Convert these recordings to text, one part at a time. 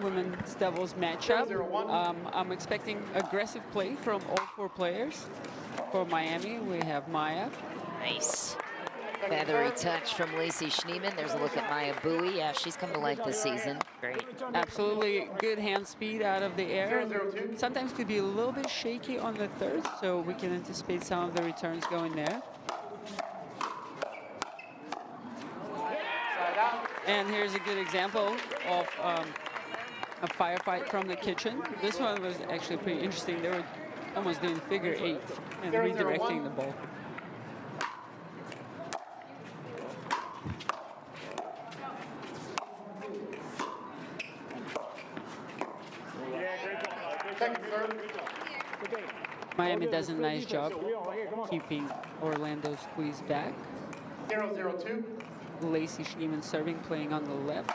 women's doubles matchup. I'm expecting aggressive play from all 4 players. For Miami, we have Mya. Nice. Feathery touch from Lacy Schneemann. There's a look at Mya Bui. Yeah, she's come to life this season. Great. Absolutely good hand speed out of the air. Sometimes could be a little bit shaky on the third, so we can anticipate some of the returns going there. And here's a good example of a firefight from the kitchen. This one was actually pretty interesting. They were almost doing figure 8 and redirecting the ball. Miami does a nice job keeping Orlando squeezed back. 0-0-2. Lacy Schneemann serving, playing on the left.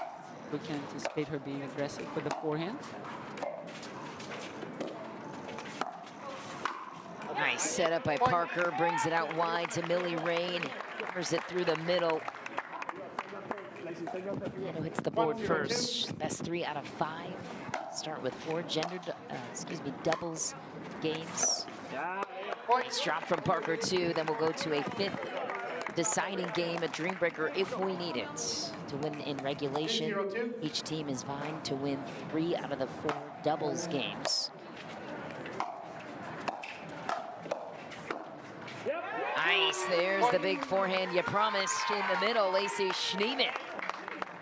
We can anticipate her being aggressive with the forehand. Nice setup by Parker, brings it out wide to Milan Rane, covers it through the middle. And who hits the board first? Best 3 out of 5. Start with 4 doubles games. Nice drop from Parker too. Then we'll go to a 5th deciding game, a dream breaker if we need it. To win in regulation, each team is vying to win 3 out of the 4 doubles games. Nice, there's the big forehand you promised in the middle. Lacy Schneemann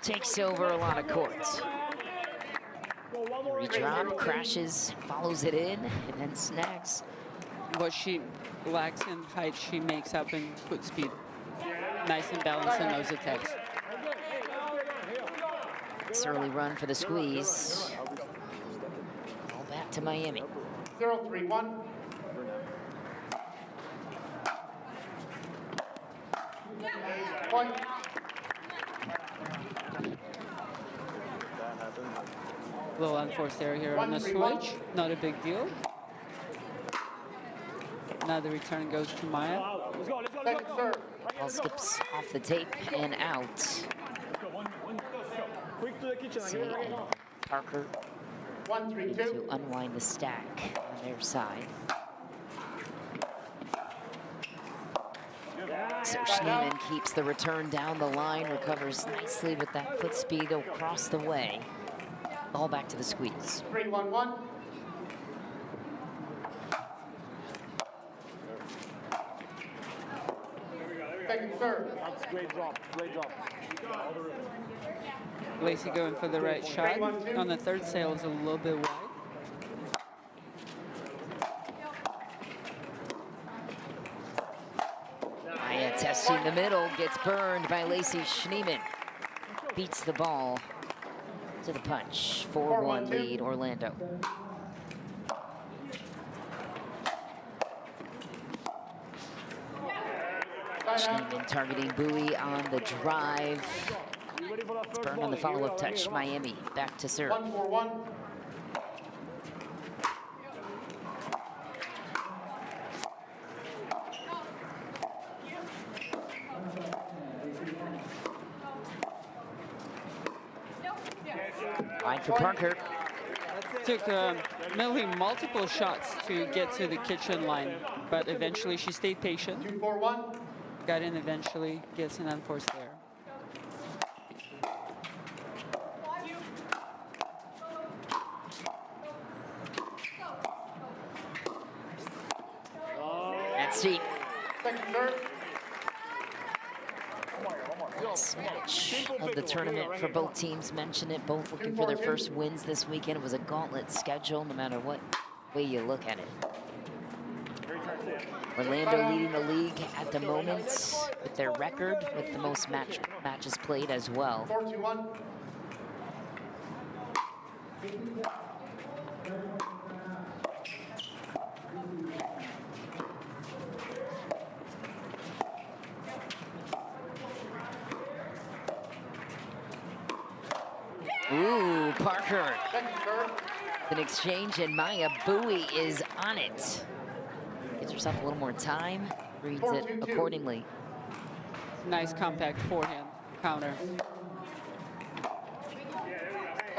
takes over a lot of courts. Redrop, crashes, follows it in, and then snags. What she lacks in height, she makes up in foot speed. Nice and balanced in those attacks. This early run for the squeeze. All back to Miami. 0-3-1. Point. Little unforced error here on the switch. Not a big deal. Now the return goes to Mya. Ball skips off the tape and out. See, and Parker to unwind the stack on their side. So Schneemann keeps the return down the line, recovers nicely with that foot speed across the way. Ball back to the squeeze. 3-1-1. Second serve. Great drop, great drop. Lacy going for the right shot. On the third sail is a little bit wide. Mya testing the middle, gets burned by Lacy Schneemann. Beats the ball to the punch. 4-1 lead, Orlando. Schneemann targeting Bui on the drive. It's burned on the follow-up touch. Miami back to serve. 1-4-1. Wide for Parker. Took Millie multiple shots to get to the kitchen line, but eventually she stayed patient. 2-4-1. Got in eventually, gets an unforced error. That's deep. Second serve. Last match of the tournament for both teams. Mentioned it, both looking for their first wins this weekend. It was a gauntlet schedule, no matter what way you look at it. Orlando leading the league at the moment with their record, with the most matches played as well. 4-2-1. Ooh, Parker. Second serve. An exchange, and Mya Bui is on it. Gives herself a little more time, reads it accordingly. Nice compact forehand counter.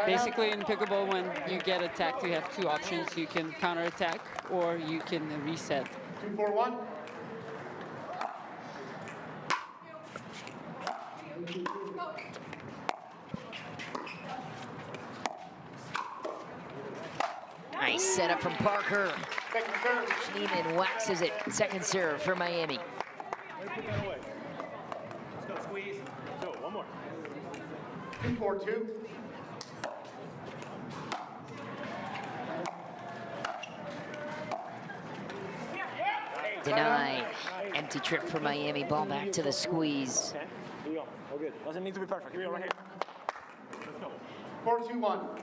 Basically, in pickleball, when you get attacked, you have two options. You can counterattack or you can reset. 2-4-1. Nice setup from Parker. Second serve. Schneemann waxes it. Second serve for Miami. Put that away. Let's go, squeeze. Go, one more. 2-4-2. Denied. Empty trip for Miami. Ball back to the squeeze. Okay, here we go. All good. Doesn't need to be perfect. Here we go, right here. Let's go. 4-2-1.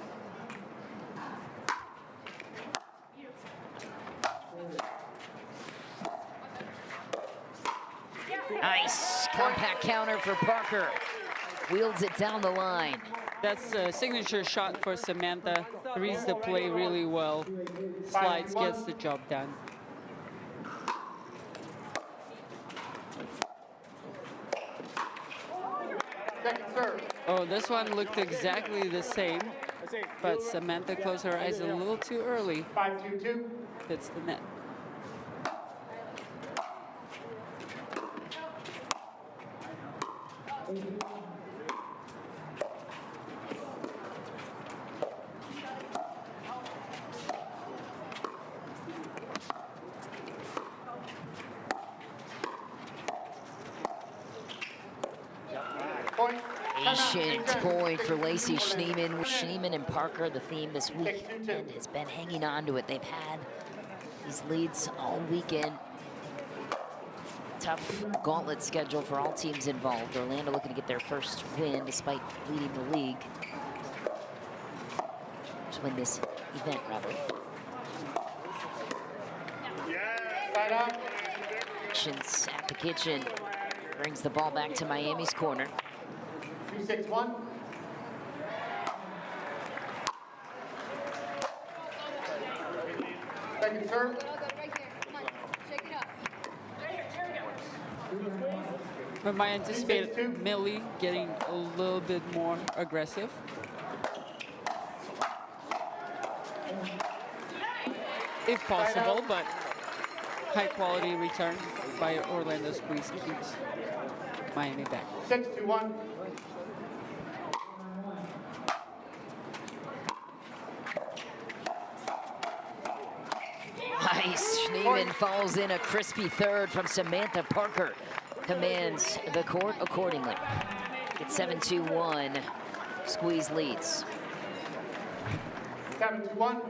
Nice compact counter for Parker. Wields it down the line. That's a signature shot for Samantha. Reads the play really well. Slides, gets the job done. Second serve. Oh, this one looked exactly the same, but Samantha closed her eyes a little too early. 5-2-2. Hits the net. Point. Patient point for Lacy Schneemann. Schneemann and Parker, the theme this weekend has been hanging on to it. They've had these leads all weekend. Tough gauntlet schedule for all teams involved. Orlando looking to get their first win despite leading the league. Just win this event, rather. Side out. Patience at the kitchen. Brings the ball back to Miami's corner. 2-6-1. Second serve. But I anticipate Millie getting a little bit more aggressive. If possible, but high quality return by Orlando squeeze keeps Miami back. 6-2-1. Nice. Schneemann falls in a crispy third from Samantha Parker. Commands the court accordingly. It's 7-2-1. Squeeze leads. 7-2-1.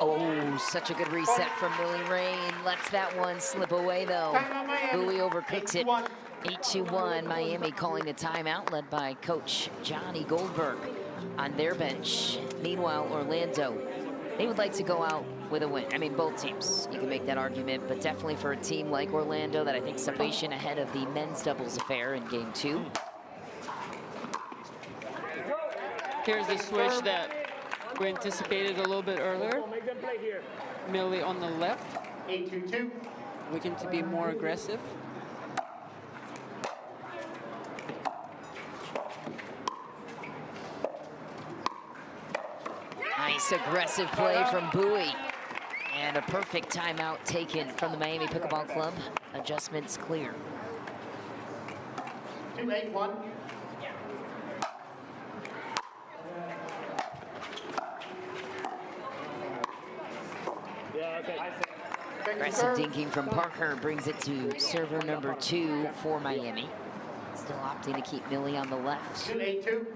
Oh, such a good reset from Milan Rane. Lets that one slip away, though. Bui overcooks it. 8-2-1. Miami calling the timeout, led by Coach Johnny Goldberg on their bench. Meanwhile, Orlando, they would like to go out with a win. I mean, both teams, you can make that argument, but definitely for a team like Orlando that I think separation ahead of the men's doubles affair in game 2. Here's the switch that we anticipated a little bit earlier. Millie on the left. 8-2-2. Looking to be more aggressive. Nice aggressive play from Bui. And a perfect timeout taken from the Miami Pickleball Club. Adjustments clear. 2-8-1. Aggressive dinking from Parker brings it to server number 2 for Miami. Still opting to keep Millie on the left. 2-8-2.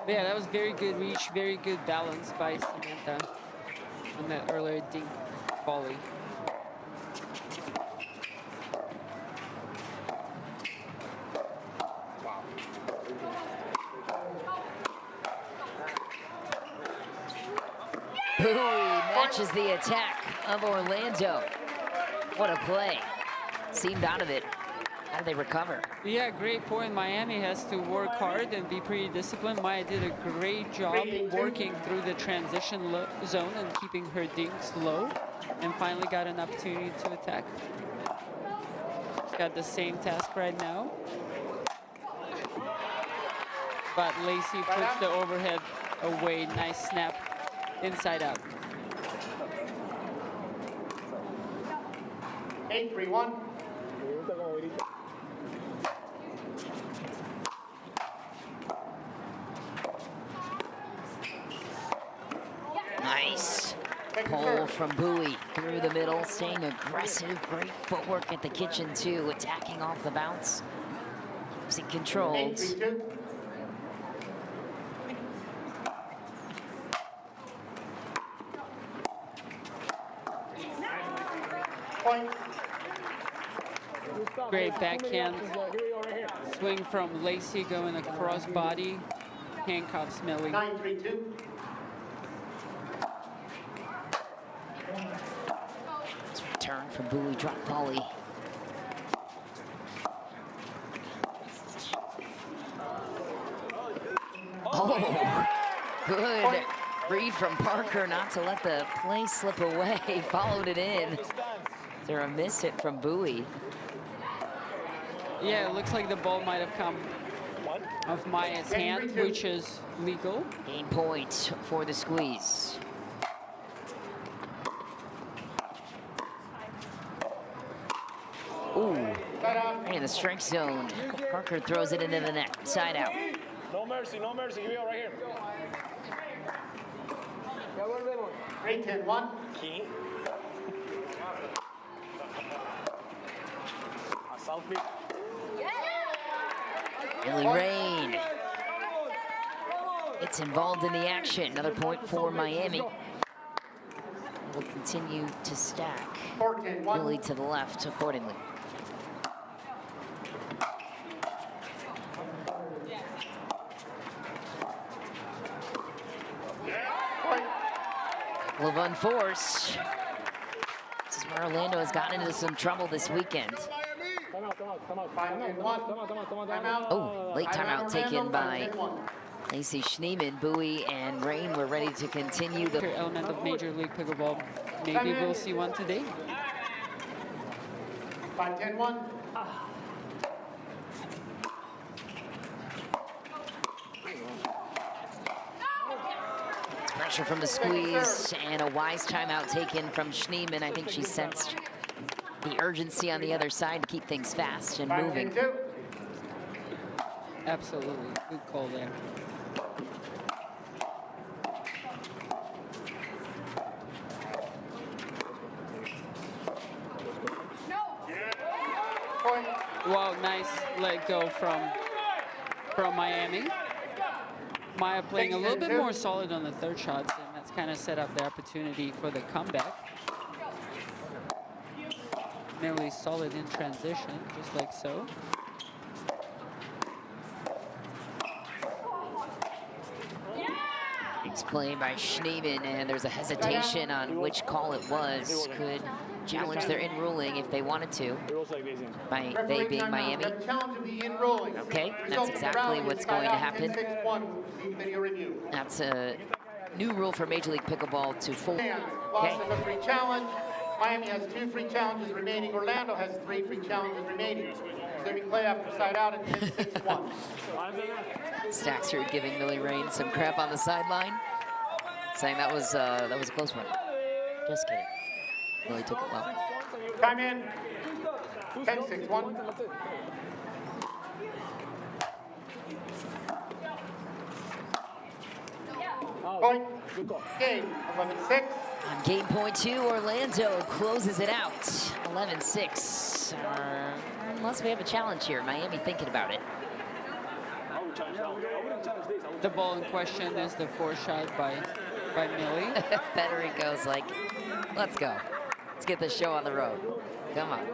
Yeah, that was very good reach, very good balance by Samantha on that earlier dink volley. Bui matches the attack of Orlando. What a play. Seemed out of it. How did they recover? Yeah, great point. Miami has to work hard and be pretty disciplined. Mya did a great job working through the transition zone and keeping her dinks low, and finally got an opportunity to attack. She's got the same task right now. But Lacy puts the overhead away. Nice snap inside out. 8-3-1. Nice pull from Bui through the middle, staying aggressive. Great footwork at the kitchen too, attacking off the bounce. Keeps it controlled. 8-3-2. Point. Great backhand swing from Lacy going across body, handcuffs Millie. 9-3-2. Turn from Bui, drop volley. Oh, good read from Parker not to let the play slip away. Followed it in. Is there a miss hit from Bui? Yeah, it looks like the ball might have come off Mya's hand, which is legal. Gain point for the squeeze. Ooh, right in the strike zone. Parker throws it into the net, side out. No mercy, no mercy. Here we go, right here. 8-10-1. King. South beat. Millan Rane. It's involved in the action. Another point for Miami. Will continue to stack. 4-10-1. Millie to the left accordingly. Love on force. This is where Orlando has gotten into some trouble this weekend. 5-10-1. Oh, late timeout taken by Lacy Schneemann. Bui and Rane were ready to continue the Element of Major League Pickleball. Maybe we'll see one today. 5-10-1. pressure from the squeeze and a wise timeout taken from Schneemann. I think she sensed the urgency on the other side to keep things fast and moving. Absolutely, good call there. Wow, nice let go from Miami. Mya playing a little bit more solid on the third shots, and that's kind of set up the opportunity for the comeback. Millie solid in transition, just like so. It's played by Schneemann, and there's a hesitation on which call it was. Could challenge their in ruling if they wanted to. By they being Miami. Okay, that's exactly what's going to happen. That's a new rule for Major League Pickleball to full. Lost in a free challenge. Miami has 2 free challenges remaining. Orlando has 3 free challenges remaining. Semi play after side out at 6-1. Staksrud giving Milan Rane some crap on the sideline, saying that was a close one. Just kidding. Millie took it well. Time in. 10-6-1. Point. Game. 11-6. On game point 2, Orlando closes it out. 11-6. Unless we have a challenge here. Miami thinking about it. The ball in question is the 4th shot by Millie. Federico's like, let's go. Let's get the show on the road. Come on.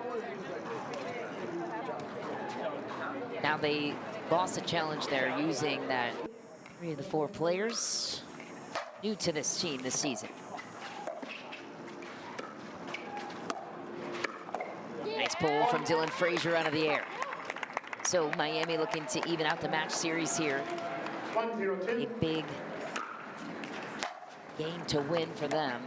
Now they lost a challenge there using that 3 of the 4 players new to this team this season. Nice pull from Dylan Frazier out of the air. So Miami looking to even out the match series here. 1-0-2. A big game to win for them.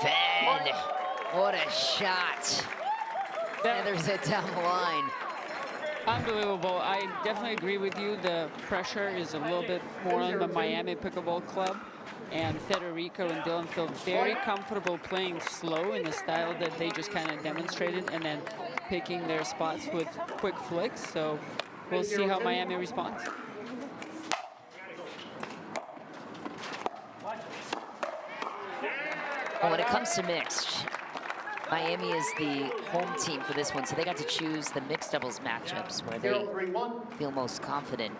Fed, what a shot. Feathers it down the line. Unbelievable. I definitely agree with you. The pressure is a little bit more on the Miami Pickleball Club. And Federico and Dylan feel very comfortable playing slow in the style that they just kind of demonstrated, and then picking their spots with quick flicks. So we'll see how Miami responds. Well, when it comes to mixed, Miami is the home team for this one, so they got to choose the mixed doubles matchups where they feel most confident.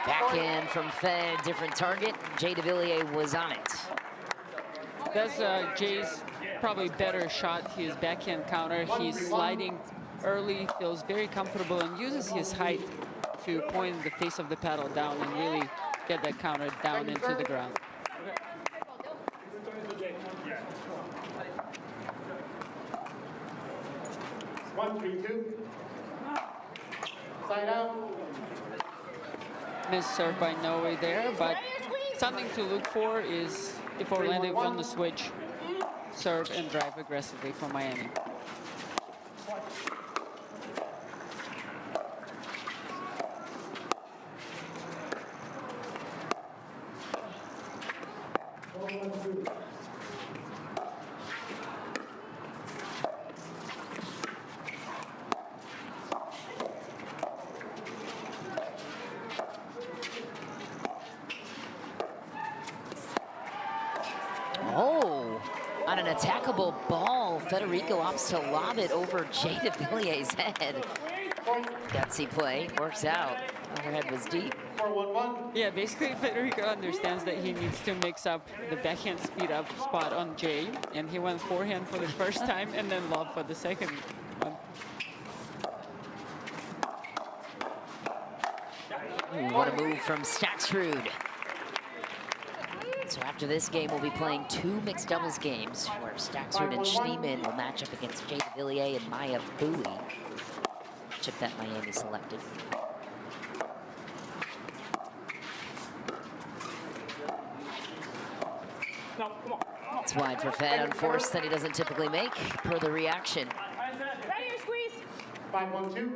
Backhand from Fed, different target. Jay Devilliers was on it. That's Jay's probably better shot. His backhand counter. He's sliding early, feels very comfortable, and uses his height to point the face of the paddle down and really get that counter down into the ground. 1-3-2. Side out. Missed serve by Noe there, but something to look for is if Orlando is on the switch, serve and drive aggressively for Miami. Oh, on an attackable ball, Federico opts to lob it over Jay Devilliers' head. Gutsy play, works out. Overhead was deep. 4-1-1. Yeah, basically Federico understands that he needs to mix up the backhand speed up spot on Jay, and he went forehand for the first time and then lob for the second one. Ooh, what a move from Staksrud. So after this game, we'll be playing 2 mixed doubles games where Staksrud and Schneemann will match up against Jay Devilliers and Mya Bui. Chip that Miami selected. It's wide for Fed on force that he doesn't typically make, per the reaction. 5-1-2.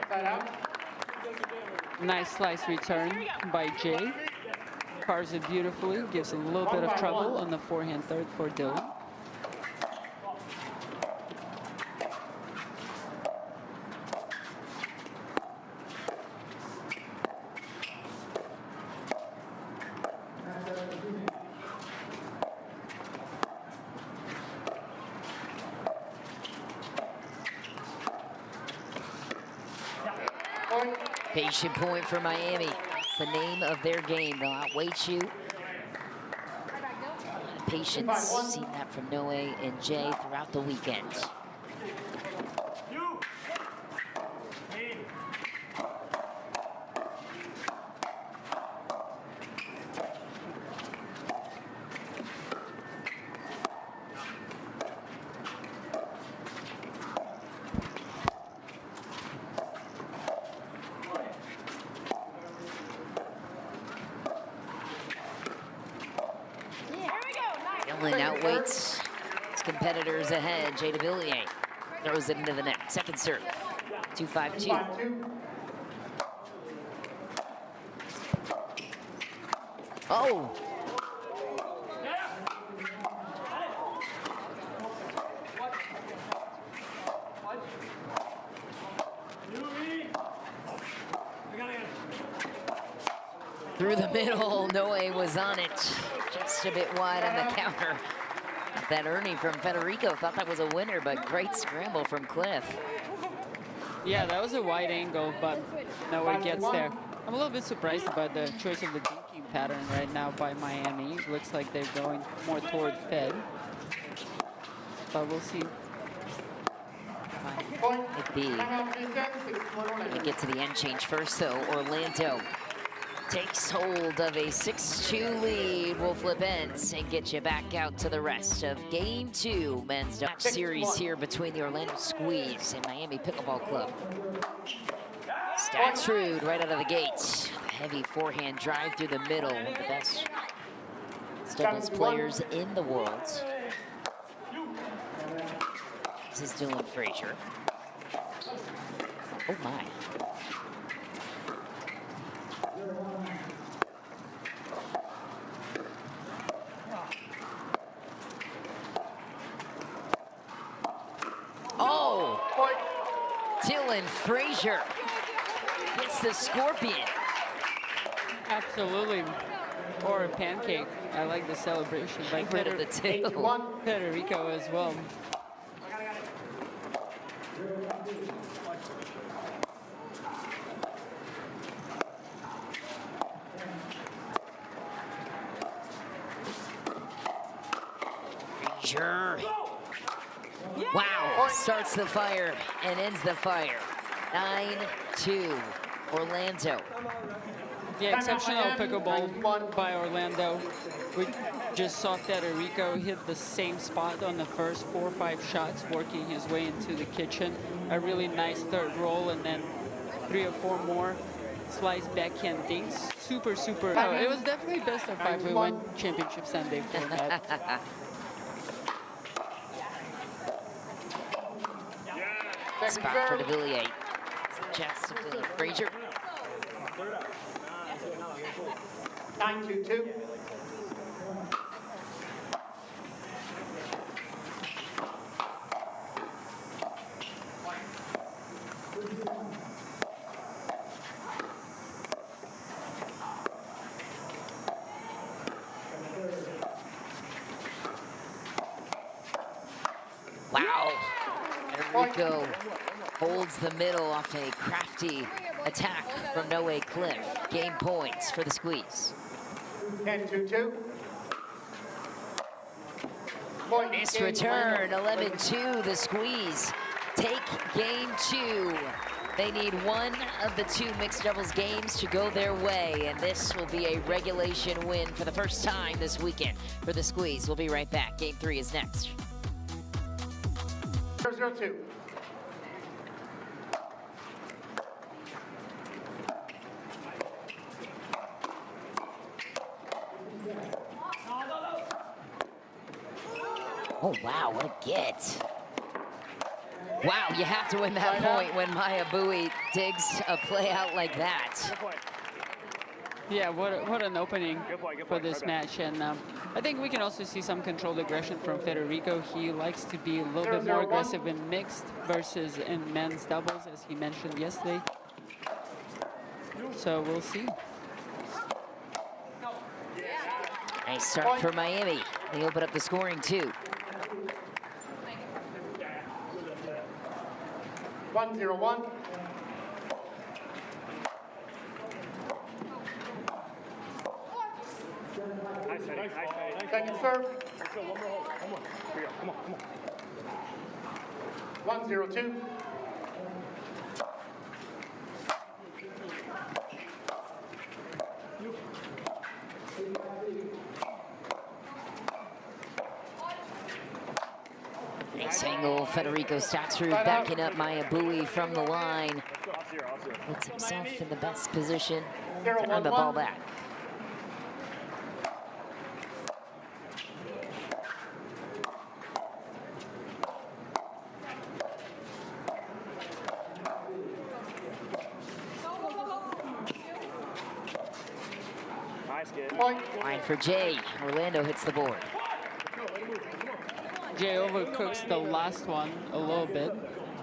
Side out. Nice slice return by Jay. Carves it beautifully, gives a little bit of trouble on the forehand third for Dylan. Patient point for Miami. It's the name of their game. They'll outweight you. Patience, seen that from Noe and Jay throughout the weekend. Dylan outweights his competitors ahead. Jay Devilliers throws it into the net. Second serve, 2-5-2. 5-2. Oh! Through the middle, Noe was on it. Just a bit wide on the counter. That Ernie from Federico thought that was a winner, but great scramble from Khlif. Yeah, that was a wide angle, but Noe gets there. I'm a little bit surprised about the choice of the dinking pattern right now by Miami. Looks like they're going more toward Fed. But we'll see. Might be. Gonna get to the end change first, though. Orlando takes hold of a 6-2 lead. Will flip ends and get you back out to the rest of Game 2 men's match series here between the Orlando Squeeze and Miami Pickleball Club. Staksrud right out of the gate. A heavy forehand drive through the middle. One of the best doubles players in the world. This is Dylan Frazier. Oh my. Oh! Dylan Frazier hits the scorpion. Absolutely. Or a pancake. I like the celebration by Rid of the tail. Federico as well. Frazier. Wow, starts the fire and ends the fire. 9-2, Orlando. Yeah, exceptional pickleball by Orlando. We just saw Federico hit the same spot on the first 4 or 5 shots, working his way into the kitchen. A really nice third roll, and then 3 or 4 more slice backhand dinks. Super, super. Oh, it was definitely best of 5. We won Championship Sunday format. Spot for Devilliers. Chest of Dylan Frazier. 9-2-2. Wow. Federico holds the middle off a crafty attack from Noe Khlif. Game points for the Squeeze. 10-2-2. Nice return, 11-2, the Squeeze. Take Game 2. They need one of the 2 mixed doubles games to go their way, and this will be a regulation win for the first time this weekend for the Squeeze. We'll be right back. Game 3 is next. 0-2. Oh, wow, what a get. Wow, you have to win that point when Mya Bui digs a play out like that. Yeah, what an opening for this match. And I think we can also see some controlled aggression from Federico. He likes to be a little bit more aggressive in mixed versus in men's doubles, as he mentioned yesterday. So we'll see. Nice start for Miami. They open up the scoring too. 1-0-1. Second serve. Let's go, one more hold. One more. Here we go. Come on, come on. 1-0-2. Nice angle, Federico Staksrud backing up Mya Bui from the line. Puts himself in the best position to earn the ball back. Nice kid. Point. Line for Jay. Orlando hits the board. Jay overcooks the last one a little bit.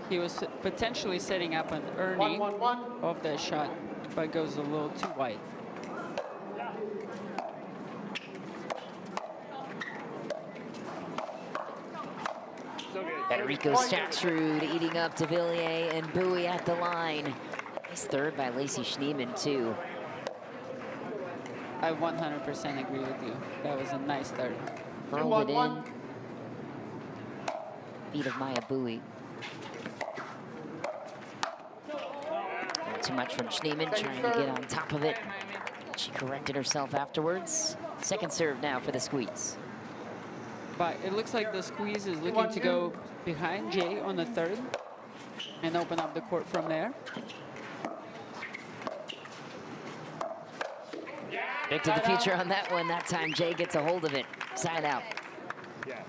He was potentially setting up an earning 1-1-1. of that shot, but goes a little too wide. Federico Staksrud eating up Devilliers and Bui at the line. Nice third by Lacy Schneemann, too. I 100% agree with you. That was a nice start. Rolled it in. Feet of Mya Bui. Not too much from Schneemann, trying to get on top of it. She corrected herself afterwards. Second serve now for the squeeze. But it looks like the squeeze is looking to go behind Jay on the third and open up the court from there. Predicted the future on that one. That time Jay gets a hold of it. Side out. Yeah.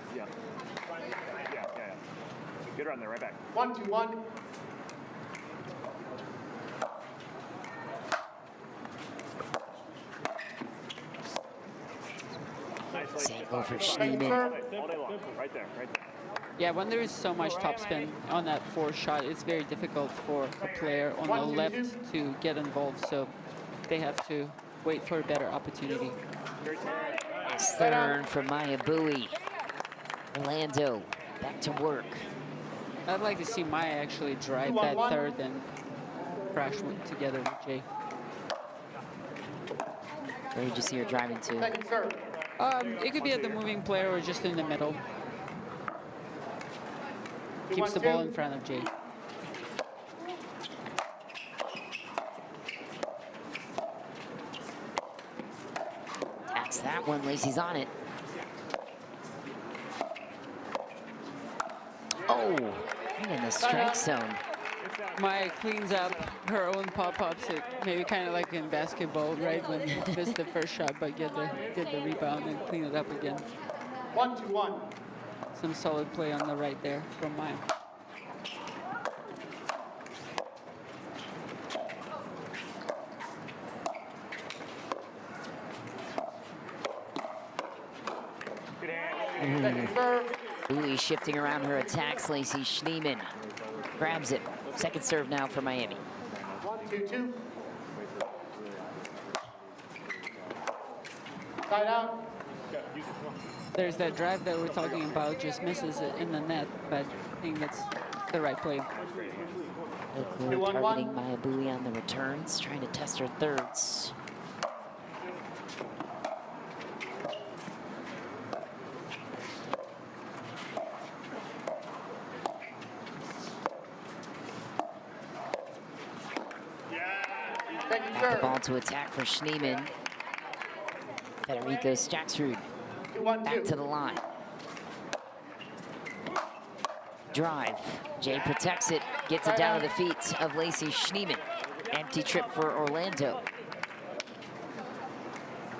Good run there, right back. 1-2-1. Single for Second Schneemann. serve. All day long. Right there. Yeah, when there is so much topspin on that fourth shot, it's very difficult for a player on the left to get involved. So they have to wait for a better opportunity. Nice third from Mya Bui. Orlando back to work. I'd like to see Mya actually drive that third and crash together with Jay. Where did you see her driving to? Second serve. It could be at the moving player or just in the middle. Keeps the ball in front of Jay. Taps that one. Lacy's on it. Oh, right in the strike zone. Mya cleans up her own pop-ups, maybe kind of like in basketball, right? When you miss the first shot, but get the rebound and clean it up again. 1-2-1. Some solid play on the right there from Mya. Second serve. Bui shifting around her attacks. Lacy Schneemann grabs it. Second serve now for Miami. 2-2. Side out. There's that drive that we're talking about, just misses it in the net, but I think that's the right play. Noe Khlif targeting Mya Bui on the returns, trying to test her thirds. Second The serve. ball to attack for Schneemann. Federico Staksrud 2-1-2. back to the line. Drive. Jay protects it, gets it down to the feet of Lacy Schneemann. Empty trip for Orlando.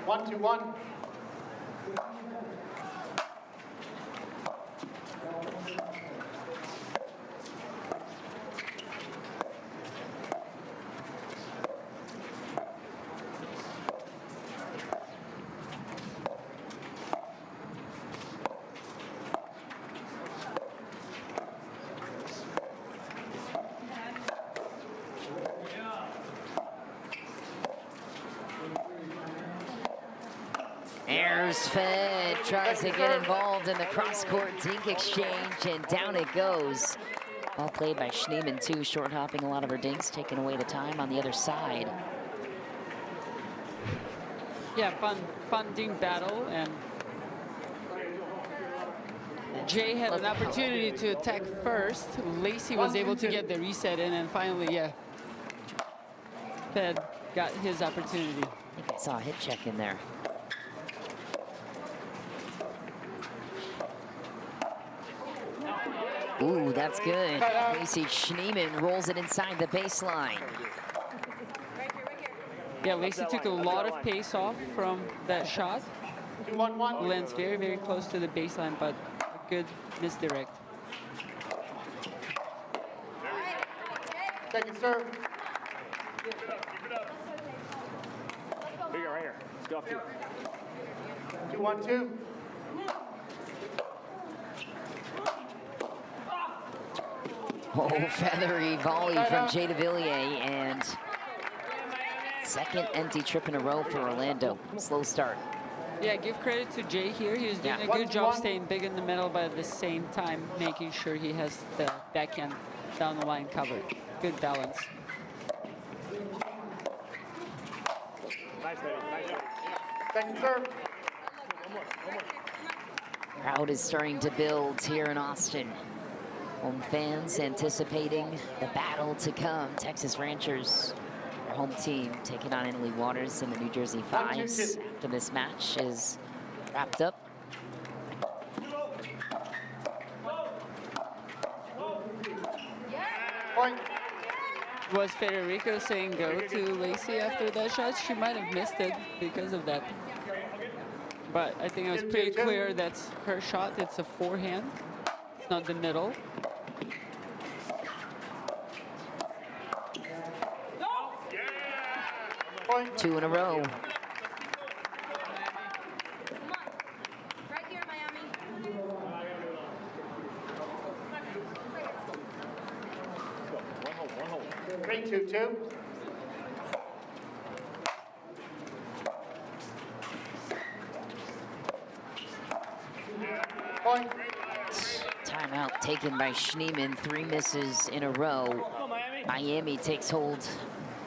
1-2-1. Airs fed, tries to get involved in the cross-court dink exchange, and down it goes. Well played by Schneemann, too, short hopping a lot of her dinks, taking away the time on the other side. Yeah, fun dink battle, and Jay had an opportunity to attack first. Lacy was able to get the reset in, and finally, yeah, Fed got his opportunity. I think I saw a hip check in there. Ooh, that's good. Lacy Schneemann rolls it inside the baseline. Yeah, Lacy took a lot of pace off from that shot. 2-1-1. Lands very, very close to the baseline, but a good misdirect. Second serve. Here you go, right here. Let's go, 2. 2-1-2. Oh, feathery volley from Jay Devilliers, and second empty trip in a row for Orlando. Slow start. Yeah, give credit to Jay here. He's doing a good job staying big in the middle, but at the same time making sure he has the backhand down the line covered. Good balance. Nice, baby. Nice, baby. Second serve. Crowd is starting to build here in Austin. Home fans anticipating the battle to come. Texas Ranchers, our home team, taking on Italy Waters and the New Jersey Fives after this match is wrapped up. Point. Was Federico saying go to Lacy after that shot? She might have missed it because of that. But I think it was pretty clear that's her shot. It's a forehand. It's not the middle. Point. 2 in a row. Right here, Miami. 3-2-2. Point. Timeout taken by Schneemann. 3 misses in a row. Miami takes hold.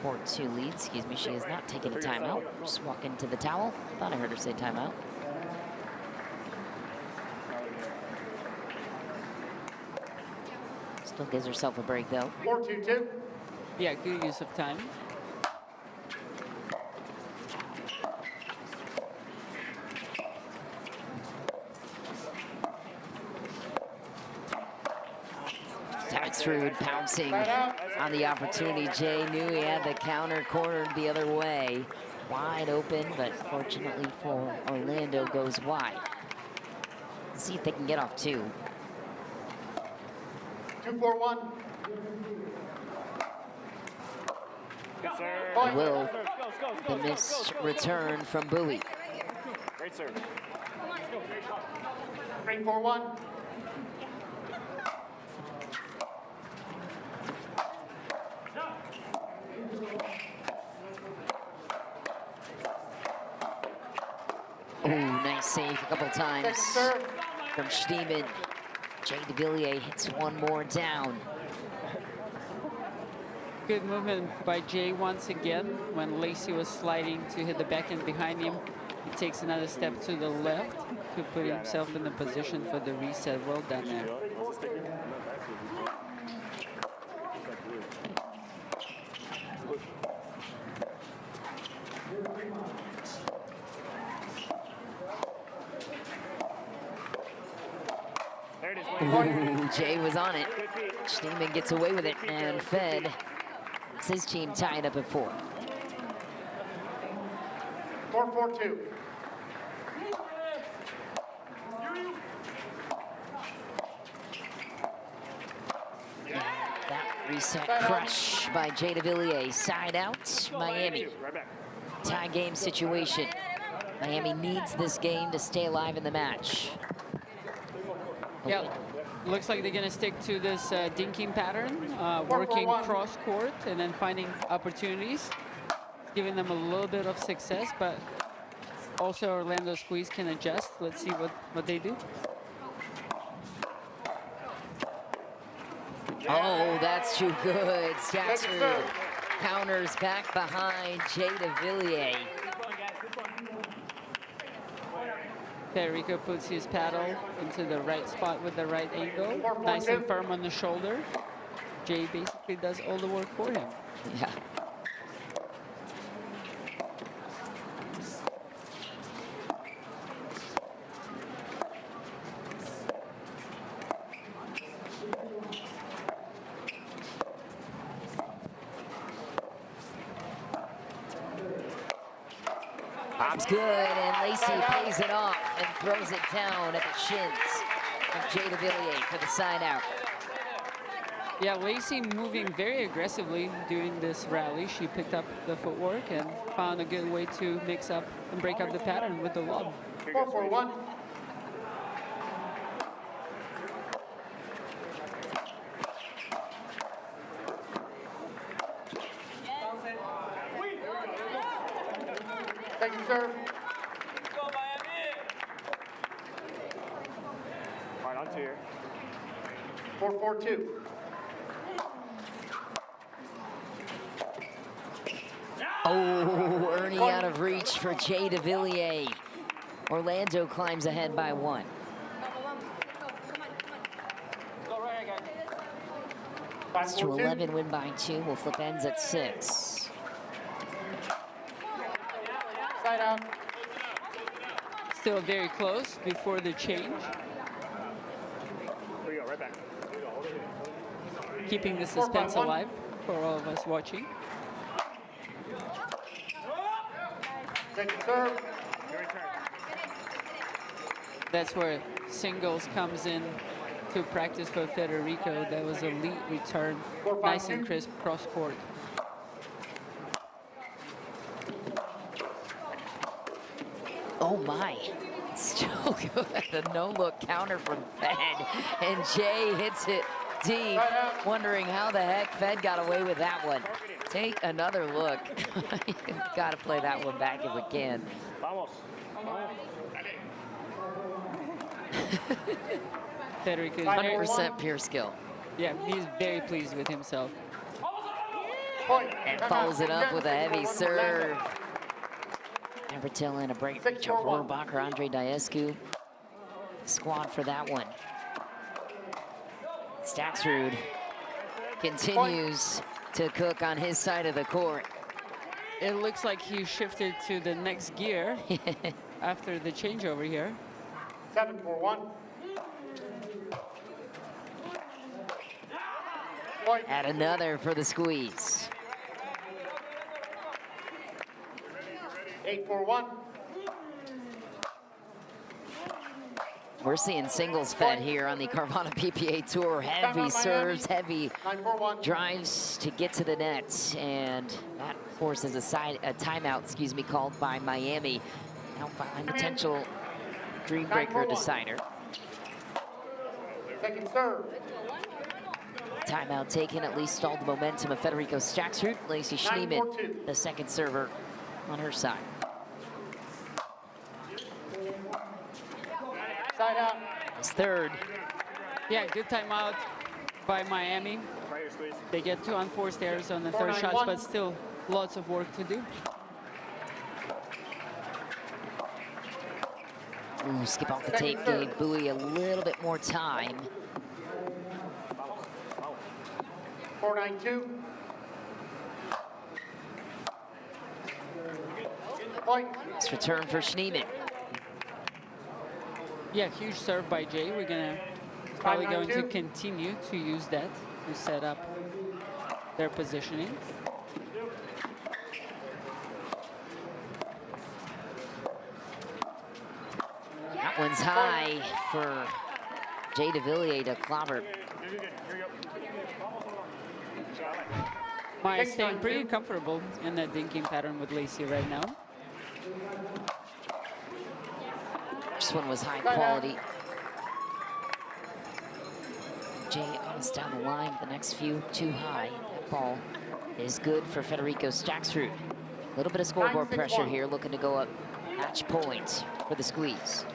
4-2 lead. Excuse me, she has not taken a timeout. Just walking to the towel. Thought I heard her say timeout. Still gives herself a break though. 4-2-2. Yeah, good use of time. Staksrud pouncing on the opportunity. Jay knew he had the counter cornered the other way. Wide open, but fortunately for Orlando, goes wide. Let's see if they can get off 2. 2-4-1. Good serve. Point. Will Go. the missed return from Bui. Great serve. 3-4-1. Ooh, nice save a couple times Second serve. from Schneemann. Jay Devilliers hits one more down. Good movement by Jay once again. When Lacy was sliding to hit the backhand behind him, he takes another step to the left to put himself in the position for the reset. Well done there. There it is. Ooh, Jay was on it. Schneemann gets away with it, and Fed gets his team tied up at 4. 4-4-2. That reset crush by Jay Devilliers. Side out, Miami. Right back. Tie game situation. Miami needs this game to stay alive in the match. Yeah, looks like they're going to stick to this dinking pattern, working cross court and then finding opportunities, giving them a little bit of success, but also Orlando Squeeze can adjust. Let's see what they do. Oh, that's too good. Staksrud counters back behind Jay Devilliers. Federico puts his paddle into the right spot with the right angle, nice and firm on the shoulder. Jay basically does all the work for him. Yeah. Bob's good, and Lacy pays it off and throws it down at the shins of Jay Devilliers for the side out. Yeah, Lacy moving very aggressively during this rally. She picked up the footwork and found a good way to mix up and break up the pattern with the lob. 4-4-1. Second serve. All right, on to here. 4-4-2. Oh, Ernie out of reach for Jay Devilliers. Orlando climbs ahead by 1. It's to 11, win by 2. Will flip ends at 6. Side out. Still very close before the change. Here we go, right back. Here we go, hold it. Keeping the suspense alive for all of us watching. Second serve. Your return. That's where singles comes in to practice for Federico. That was a lead return, nice and crisp cross court. Oh my, still good. The no-look counter from Fed, and Jay hits it deep, wondering how the heck Fed got away with that one. Take another look. Got to play that one back if we can. Vamos. Federico is 100% pure skill. yeah, he's very pleased with himself. And follows it up with a heavy serve. Evertil in a break reach of Rohrabacher, Andre Diescu. Squad for that one. Staksrud continues to cook on his side of the court. It looks like he shifted to the next gear after the changeover here. 7-4-1. Add another for the squeeze. 8-4-1. We're seeing singles Fed here on the Carvana PPA Tour. Heavy serves, heavy 9-4-1. drives to get to the net, and that forces a timeout, called by Miami. Now find potential dream breaker decider. Second serve. Timeout taken, at least stalled the momentum of Federico Staksrud. Lacy Schneemann, the second server on her side. Side out. It's third. Yeah, good timeout by Miami. Right here, squeeze. They get 2 unforced errors on the third shots, but still lots of work to do. Ooh, skip off the tape, gave Bui a little bit more time. 4-9-2. Point. It's return for Schneemann. Yeah, huge serve by Jay. We're probably going to continue to use that to set up their positioning. That one's high for Jay Devilliers to clobber. Maya staying pretty comfortable in that dinking pattern with Lacy right now. This one was high quality. Jay almost down the line. The next few too high. That ball is good for Federico Staksrud. A little bit of scoreboard pressure here, looking to go up match point for the squeeze.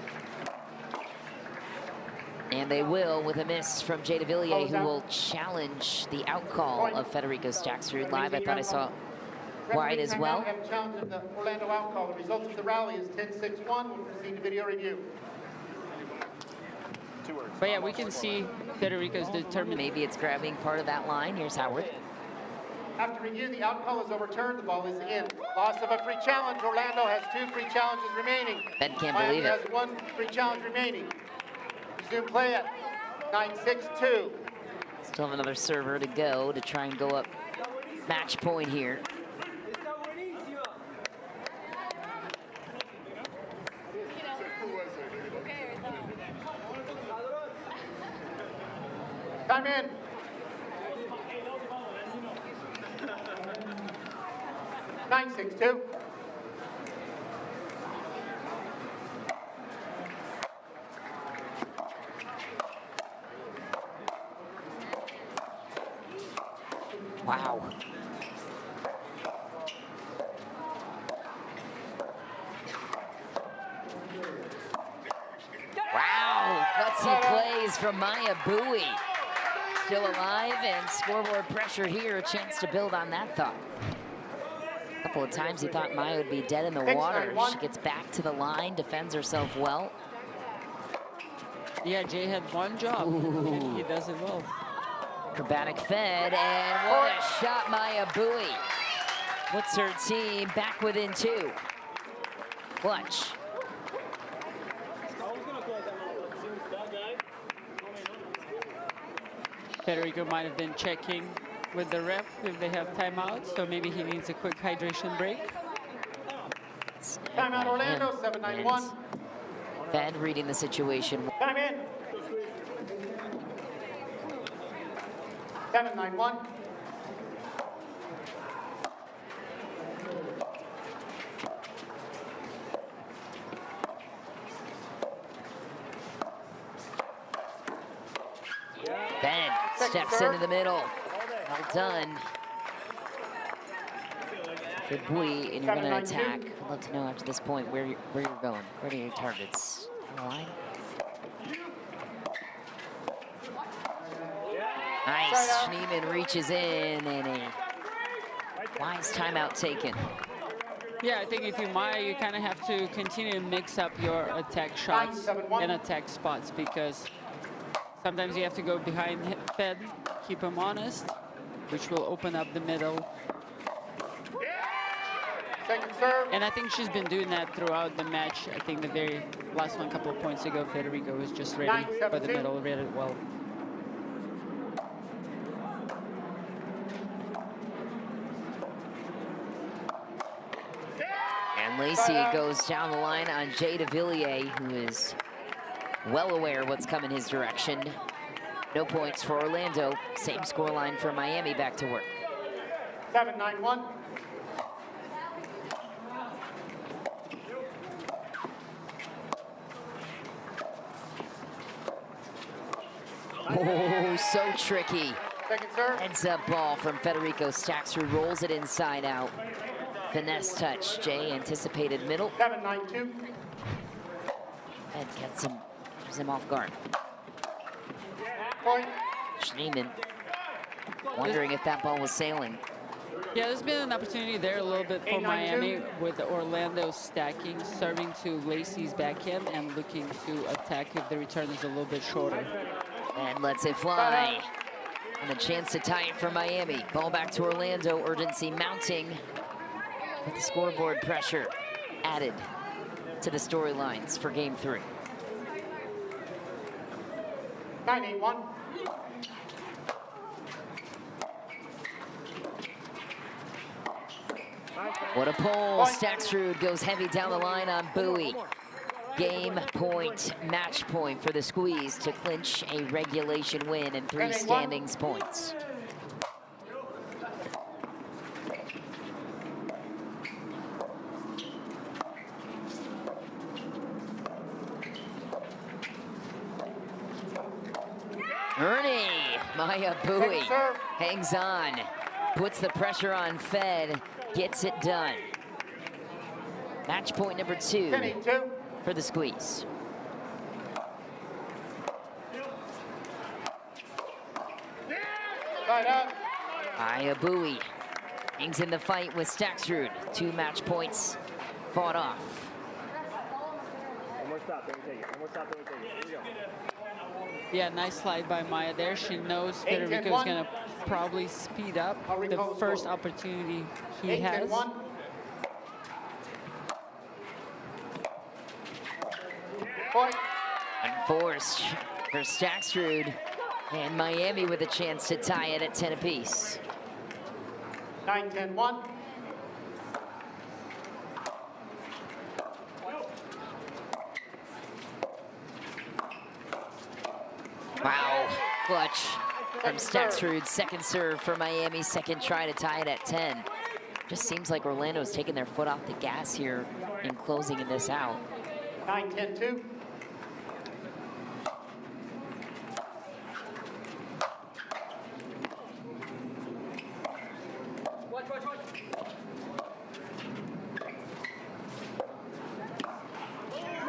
And they will with a miss from Jay Devilliers, who will challenge the out call of Federico Staksrud. Live, I thought I saw wide as well. We have a challenge of the Orlando out call. The result of the rally is 10-6-1. We'll proceed to video review. But yeah, we can see Federico's determined. Maybe it's grabbing part of that line. Here's Howard. After review, the out call is overturned. The ball is in. Loss of a free challenge. Orlando has 2 free challenges remaining. Ben can't Miami believe it. has 1 free challenge remaining. Resume play at 9-6-2. Still have another server to go to try and go up match point here. Time in. 9-6-2. Wow. Wow, gutsy plays from Mya Bui. Still alive, and scoreboard pressure here, a chance to build on that thought. A couple of times he thought Mya would be dead in the water. She gets back to the line, defends herself well. Yeah, Jay had one job, and he does it well. Acrobatic fed, and what a shot, Mya Bui. Puts her team back within 2. Clutch. Federico might have been checking with the ref if they have timeouts, so maybe he needs a quick hydration break. Timeout Orlando, 7-9-1. Fed reading the situation. Time in. 7-9-1. Fed steps into the middle. Well done. For Bui, and you're going to attack. I'd love to know after this point where you're going. Where are your targets? On the line? Nice. Schneemann reaches in, and a wise timeout taken. Yeah, I think if you're Mya, you kind of have to continue to mix up your attack shots and attack spots, because sometimes you have to go behind Fed, keep him honest, which will open up the middle. Second serve. And I think she's been doing that throughout the match. I think the very last one, a couple of points ago, Federico was just ready for the middle, read it well. And Lacy goes down the line on Jay Devilliers, who is well aware of what's coming his direction. No points for Orlando. Same scoreline for Miami, back to work. 7-9-1. Oh, so tricky. Second serve. Heads up ball from Federico Staksrud, rolls it inside out. Finesse touch. Jay anticipated middle. 7-9-2. And gets him off guard. Point. Schneemann wondering if that ball was sailing. Yeah, there's been an opportunity there a little bit for Miami with Orlando stacking, serving to Lacy's backhand and looking to attack if the return is a little bit shorter. And lets it fly. And a chance to tie it for Miami. Ball back to Orlando, urgency mounting. With the scoreboard pressure added to the storylines for game 3. 9-8-1. What a pull. Staksrud goes heavy down the line on Bui. Game point, match point for the squeeze to clinch a regulation win and 3 standings points. Mya Bui hangs on, puts the pressure on Fed, gets it done. Match point number 2 for the squeeze. Mya Bui hangs in the fight with Staksrud. 2 match points fought off. One more stop, then we take it. One more stop, then we take it. Here we go. Yeah, nice slide by Mya there. She knows Federico is going to probably speed up the first opportunity he has. Unforced for Staksrud, and Miami with a chance to tie it at 10 apiece. 9-10-1. Wow, clutch from Staksrud. Second serve for Miami, second try to tie it at 10. Just seems like Orlando's taking their foot off the gas here in closing this out. 9-10-2.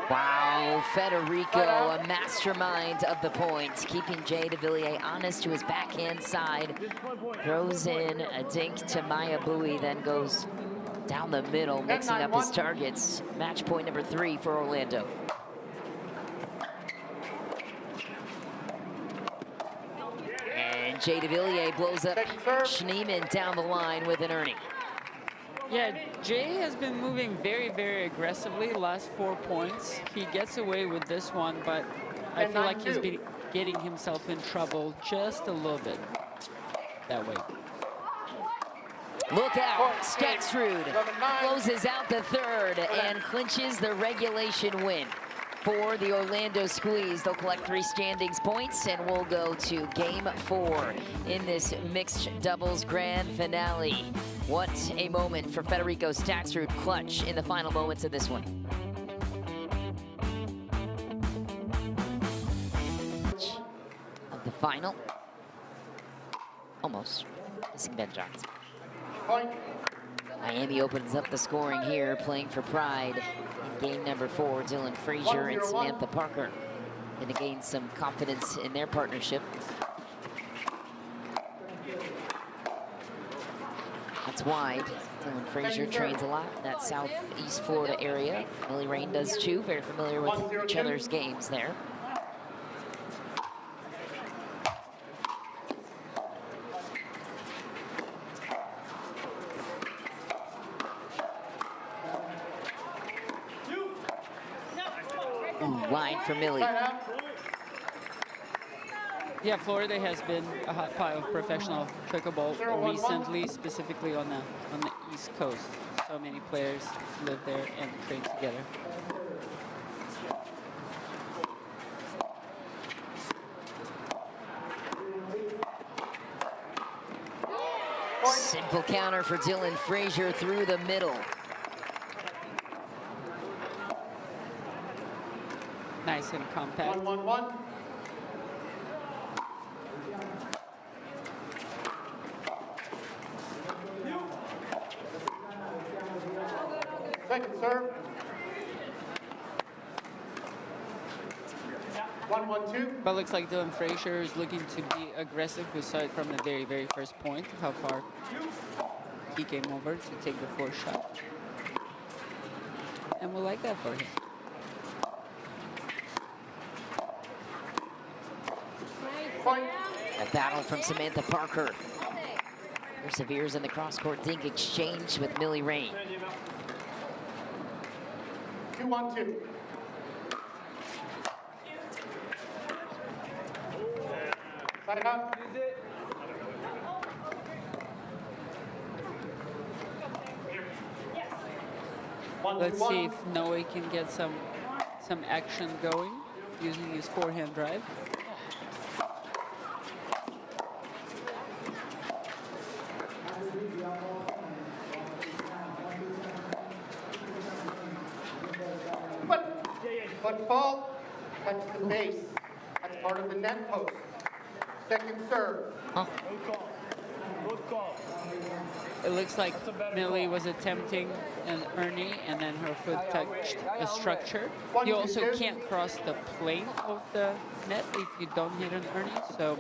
Wow, Federico, a mastermind of the points, keeping Jay Devilliers honest to his backhand side. Throws in a dink to Mya Bui, then goes down the middle, mixing up his targets. Match point number 3 for Orlando. And Jay Devilliers blows up Schneemann down the line with an Ernie. Yeah, Jay has been moving very, very aggressively last 4 points. He gets away with this one, but I feel like he's been getting himself in trouble just a little bit that way. Look out, Staksrud closes out the third and clinches the regulation win for the Orlando Squeeze. They'll collect 3 standings points and we'll go to game 4 in this mixed doubles grand finale. What a moment for Federico Staksrud, clutch in the final moments of this one. Of the final, almost missing Ben Johnson. Miami opens up the scoring here, playing for pride in game number 4. Dylan Frazier and Samantha Parker going to gain some confidence in their partnership. That's wide. Dylan Frazier trains a lot in that southeast Florida area. Milan Rane does too, very familiar with each other's games there. Ooh, wide for Millie. Yeah, Florida has been a hot pot of professional pickleball recently, specifically on the East Coast. So many players live there and train together. Simple counter for Dylan Frazier through the middle. Nice and compact. 1-1-1. Second serve. 1-1-2. But looks like Dylan Frazier is looking to be aggressive. We saw it from the very, very first point, how far he came over to take the 4th shot. And we like that for him. A battle from Samantha Parker. Perseveres in the cross-court dink exchange with Milan Rane. 2-1-2. Side it up. Let's see if Noe can get some action going using his forehand drive. Football, touch the base. That's part of the net post. Second serve. Huh? It looks like Millie was attempting an Ernie and then her foot touched a structure. You also can't cross the plane of the net if you don't hit an Ernie. So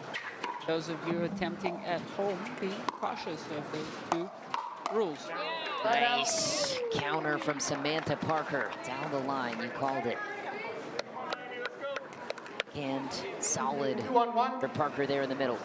those of you attempting at home, be cautious of those 2 rules. Nice counter from Samantha Parker. Down the line, you called it. And solid for Parker there in the middle.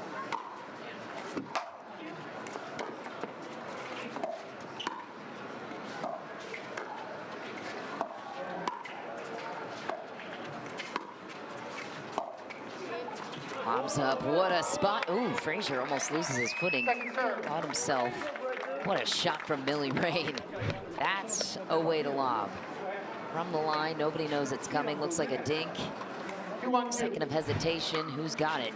Lobs up, what a spot. Ooh, Frazier almost loses his footing. Caught himself. What a shot from Milan Rane. That's a way to lob. From the line, nobody knows it's coming. Looks like a dink. Second of hesitation, who's got it?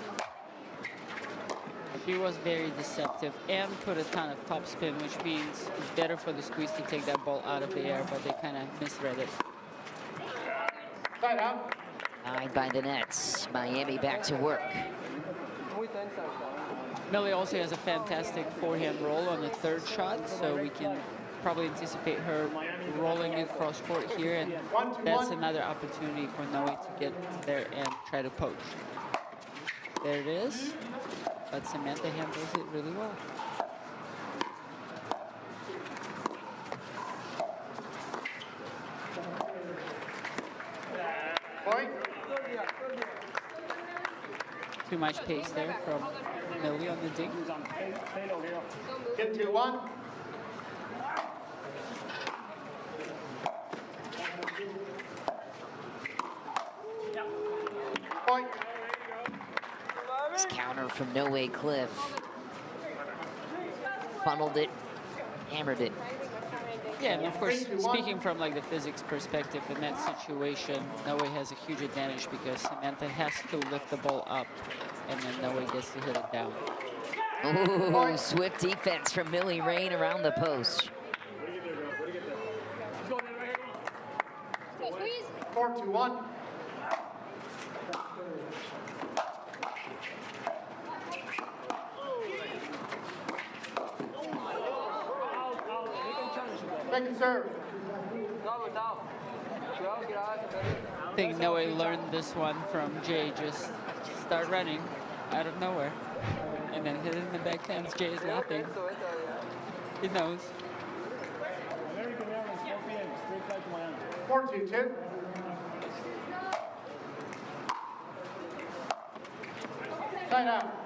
She was very deceptive and put a ton of top spin, which means it's better for the squeeze to take that ball out of the air, but they kind of misread it. Side out. Tied by the nets. Miami back to work. Millie also has a fantastic forehand roll on the third shot, so we can probably anticipate her rolling it cross court here, and that's another opportunity for Noe to get there and try to poach. There it is, but Samantha handles it really well. Point. Too much pace there from Millie on the ding. Get 2-1. Point. This counter from Noe Khlif. Funneled it, hammered it. Yeah, and of course, speaking from like the physics perspective, in that situation, Noe has a huge advantage because Samantha has to lift the ball up, and then Noe gets to hit it down. Ooh, swift defense from Milan Rane around the post. 4-2-1. Second serve. I think Noe learned this one from Jay. Just start running out of nowhere and then hit it in the back hands. Jay is laughing. He knows. 4-2-2. Side out.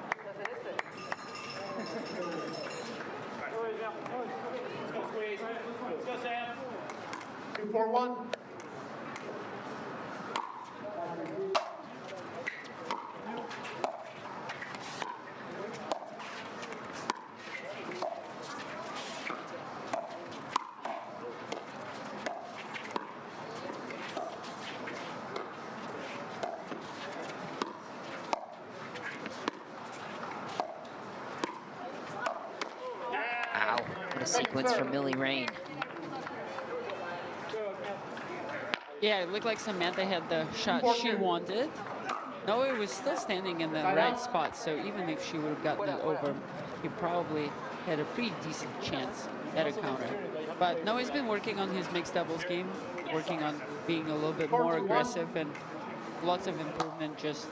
2-4-1. Wow, what a sequence from Milan Rane. Yeah, it looked like Samantha had the shot she wanted. Noe was still standing in the right spot, so even if she would have gotten it over, he probably had a pretty decent chance at a counter. But Noe's been working on his mixed doubles game, working on being a little bit more aggressive, and lots of improvement just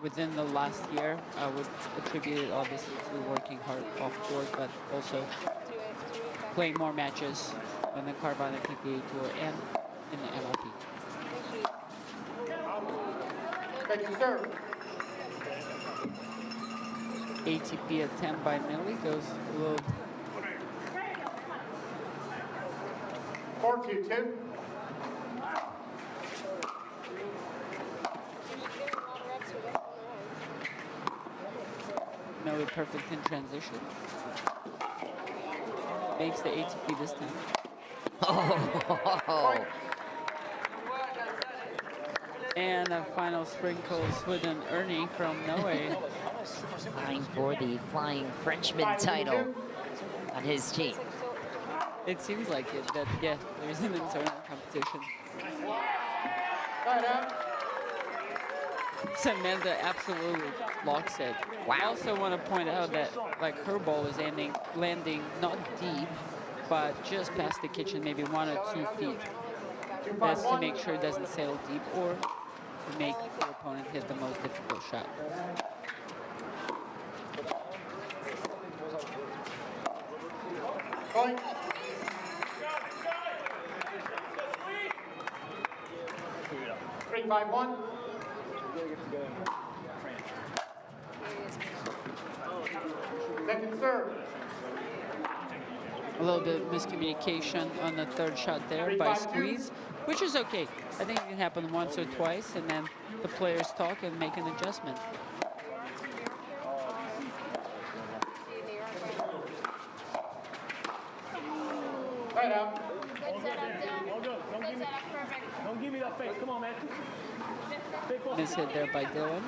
within the last year. I would attribute it obviously to working hard off court, but also playing more matches on the Carvana PPA Tour and in the MLP. Second serve. ATP attempt by Millie goes a little. 4-2-2. Millie perfect in transition. Makes the ATP this time. Oh, And a final sprinkles with an Ernie from Noe. vying for the Flying Frenchman title on his team. It seems like it, that, yeah, there's an internal competition. Side out. Samantha absolutely locks it. Wow. I also want to point out that like her ball is landing not deep, but just past the kitchen, maybe 1 or 2 feet. That's to make sure it doesn't sail deep or to make the opponent hit the most difficult shot. Point. Three, 5-1. Second serve. A little bit of miscommunication on the third shot there by squeeze, which is okay. I think it can happen once or twice, and then the players talk and make an adjustment. Side out. Good setup, Dylan. All good. Don't Good give me, setup, perfect. don't give me that face. Come on, man. Big ball. Miss hit there by Dylan.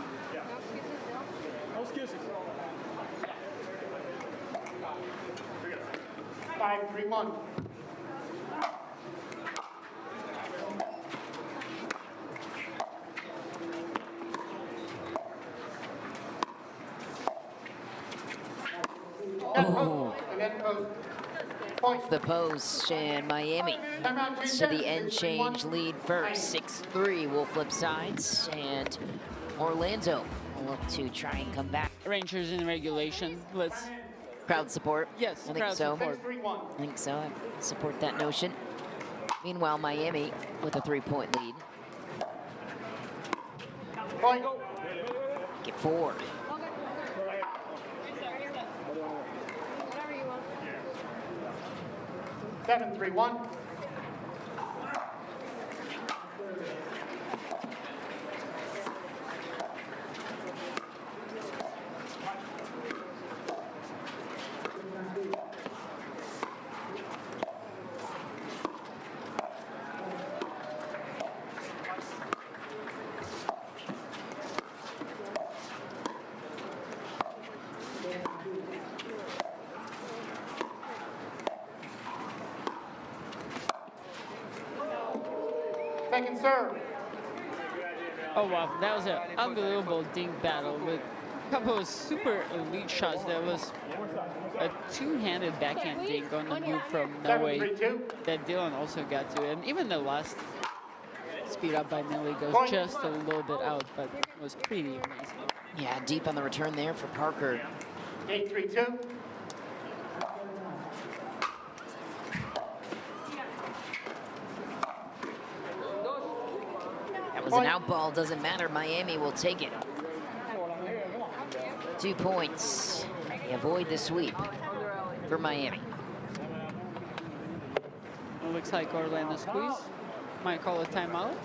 No excuses. 5-3-1. Oh. Event post. Point. The post, and Miami to the end change lead first. 6-3 will flip sides, and Orlando will look to try and come back. Rangers in regulation. Let's. Crowd support? Yes, I think crowd so. support. I think so. I support that notion. Meanwhile, Miami with a 3-point lead. Point. Get forward. Whatever you want. 7-3-1. Second serve. Oh wow, that was an unbelievable dink battle with a couple of super elite shots. That was a two-handed backhand dink on the move from Noe 7-3-2. that Dylan also got to. And even the last speed up by Millie goes just a little bit out, but it was pretty amazing. Yeah, deep on the return there for Parker. 8-3-2. That was an out ball, doesn't matter. Miami will take it. 2 points. They avoid the sweep for Miami. It looks like Orlando squeeze. Might call a timeout.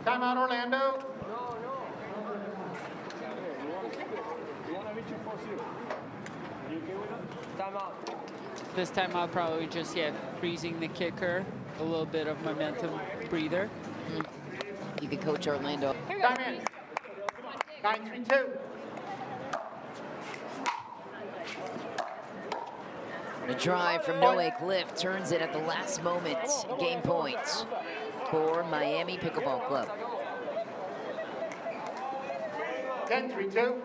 Timeout, Orlando. This timeout probably just, freezing the kicker. A little bit of momentum breather. You can coach Orlando. Time in. 9-3-2. The drive from Noe Khlif turns it at the last moment. Game points for Miami Pickleball Club. 10-3-2.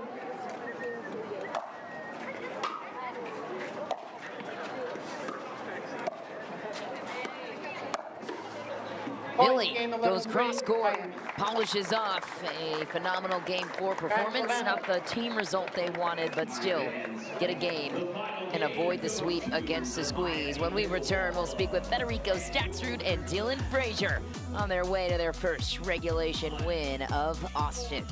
Billy goes cross-court, polishes off a phenomenal Game 4 performance. Not the team result they wanted, but still get a game and avoid the sweep against the squeeze. When we return, we'll speak with Federico Staksrud and Dylan Frazier on their way to their first regulation win of Austin.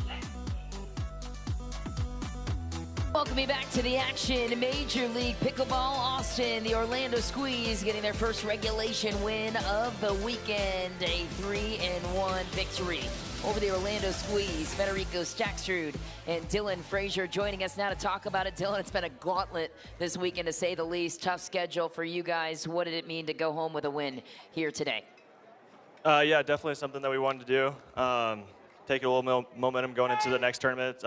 Welcome me back to the action. Major League Pickleball Austin, the Orlando Squeeze getting their first regulation win of the weekend. A 3-1 victory over the Orlando Squeeze. Federico Staksrud and Dylan Frazier joining us now to talk about it. Dylan, it's been a gauntlet this weekend to say the least. Tough schedule for you guys. What did it mean to go home with a win here today? Yeah, definitely something that we wanted to do. Take a little momentum going into the next tournament.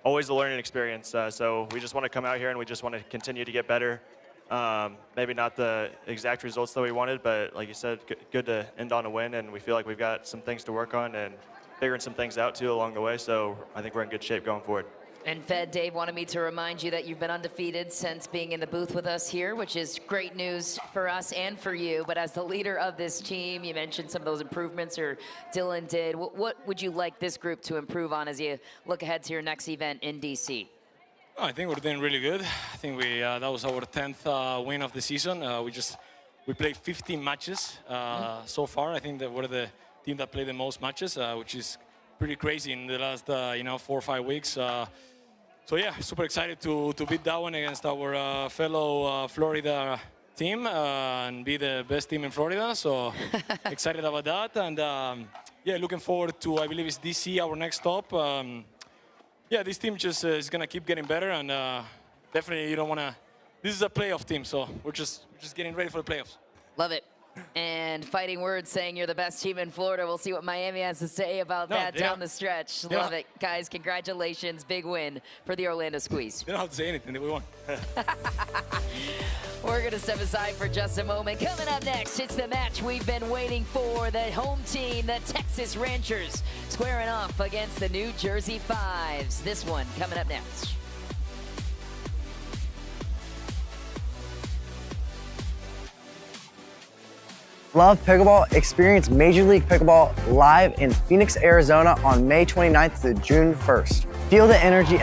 Always a learning experience. So we just want to come out here and we just want to continue to get better. Maybe not the exact results that we wanted, but like you said, good to end on a win. And we feel like we've got some things to work on and figuring some things out too along the way. So I think we're in good shape going forward. And Fed, Dave wanted me to remind you that you've been undefeated since being in the booth with us here, which is great news for us and for you. But as the leader of this team, you mentioned some of those improvements, or Dylan did. What would you like this group to improve on as you look ahead to your next event in DC? I think we're doing really good. I think that was our 10th win of the season. We played 15 matches so far. I think that we're the team that played the most matches, which is pretty crazy in the last 4 or 5 weeks. So yeah, super excited to beat that one against our fellow Florida team and be the best team in Florida. So excited about that. And yeah, looking forward to, I believe it's DC, our next stop. Yeah, this team just is going to keep getting better. And definitely you don't want to, this is a playoff team. So we're just getting ready for the playoffs. Love it. And Fighting Words saying you're the best team in Florida. We'll see what Miami has to say about that down the stretch. Love it, guys. Congratulations. Big win for the Orlando Squeeze. They don't have to say anything. We won. We're going to step aside for just a moment. Coming up next, it's the match we've been waiting for. The home team, the Texas Rangers, squaring off against the New Jersey Fives. This one coming up next. Love Pickleball? Experience Major League Pickleball live in Phoenix, Arizona on May 29th to June 1st. Feel the energy